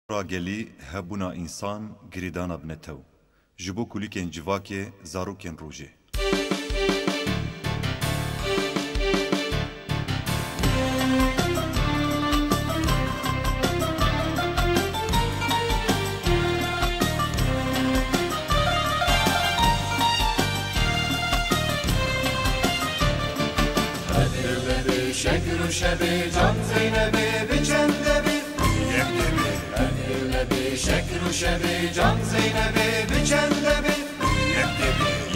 راگلی هبونا انسان گریدانا بنتو جبو کلیکن جواکه زاروکن روژه شکر و شبه جان زینبه به چنده بی شکر و شبه جان زینبه به چنده بی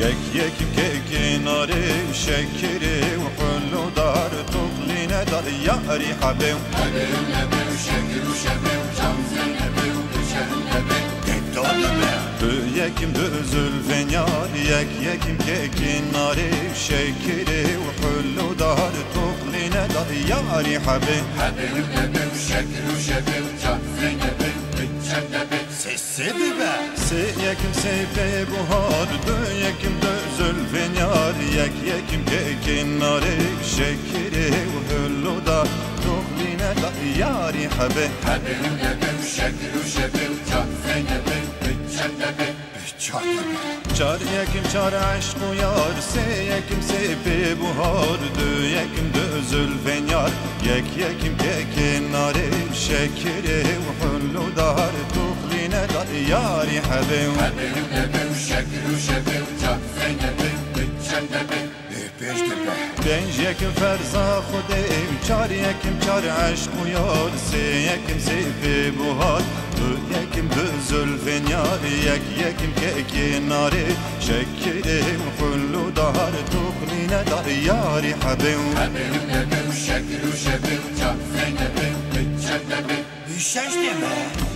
یک یک که کناره شکره و حلو دار تقلینه دار یاری حبه نبه شکر و شبه جان زینبه به چنده بی یکم دو زلفن یار یکم که کناره شکره و حلو دار تقلینه دار یاری حبه نبه شکر و شبه جان زینبه به چنده بی سه یکم سیفه بهار دو یکم دو زلفن یار یکم که کناره شکره و حلو دار تقلینه دار یاری حبه نبه شکر و شبه جان زینبه به چنده بی چار یکم چار عشق و یار سه یکم سیفه بهار دو یکم دو زلفن یار یکم که کناره شکره و حلو دار تقلینه دار یاری حبه نبه شکر و شبه جان زینبه به چنده بی پنج یکم فرزا خودم چار یکم چار عشق و یار سه یکم سیفه بهار دو یکم دو زلفن یار یکم که کناره شکره و حلو دار تقلینه دار یاری حبه نبه شکر و شبه جان زینبه به چنده بی شش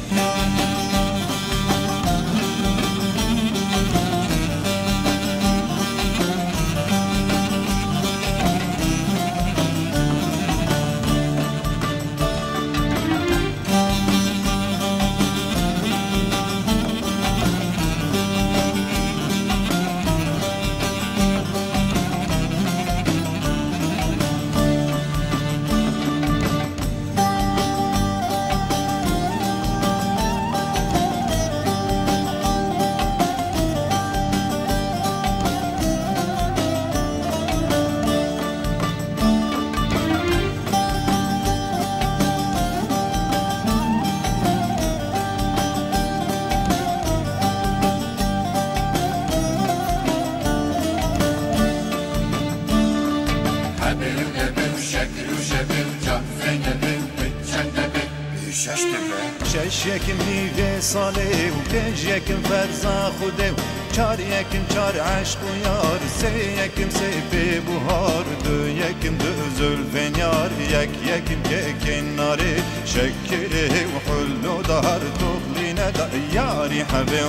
یکم نیوه ساله و پنج یکم فرزا خوده و چار یکم چار عشق و یار سه یکم سیفه بهار دو یکم دو زلفن یار یکم که کناره شکره و حلو دار تقلینه دار یاری حبه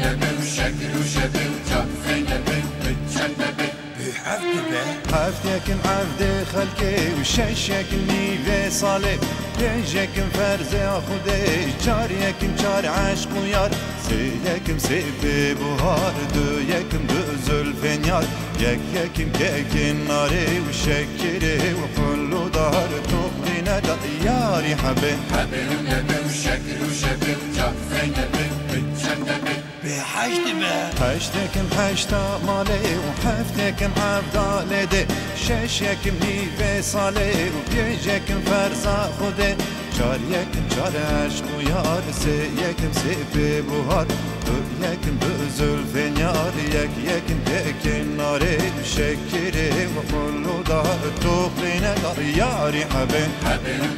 نبه شکر و شبه جان زینبه به چنده بی هفت یکم عبد خلقه و شش یکم نیوه ساله پنج یکم فرزه خوده چار یکم چار عشق و یار سه یکم سیفه بهار دو یکم دو زلفن یار یکم که کناره و شکره و حلو دار تقلینه دار یاری حبه نبه شکر و شبه جان زینبه به چنده بی هشت یکم هشتا ماله و هفت یکم عبداله ده شش یکم نیوه ساله و پنج یکم فرزا خوده چار یکم چار عشق و یار سه یکم سیفه بهار دو یکم دو زلفن یار یکم که کناره شکره و حلو دار تقلینه دار یاری حبه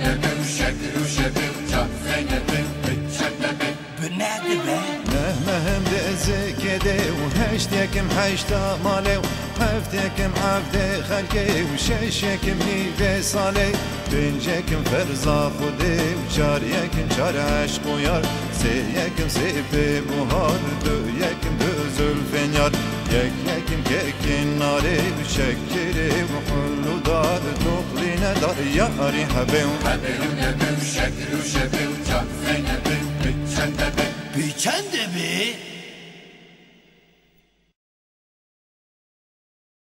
نبه شکر و شبه جان زینبه به چنده بی مهم دزه کده و هشت یکم هشتا ماله و هفت یکم عبد خلقه و شش یکم نیوه ساله پنج یکم فرزا خوده و چار یکم چار عشق و یار سه یکم سیفه بهار دو یکم دو زلفن یار یکم که کناره و شکره و حلو دار تقلینه دار یاری حبه نبه شکر و شبه جان زینبه به چنده بی چنده بی؟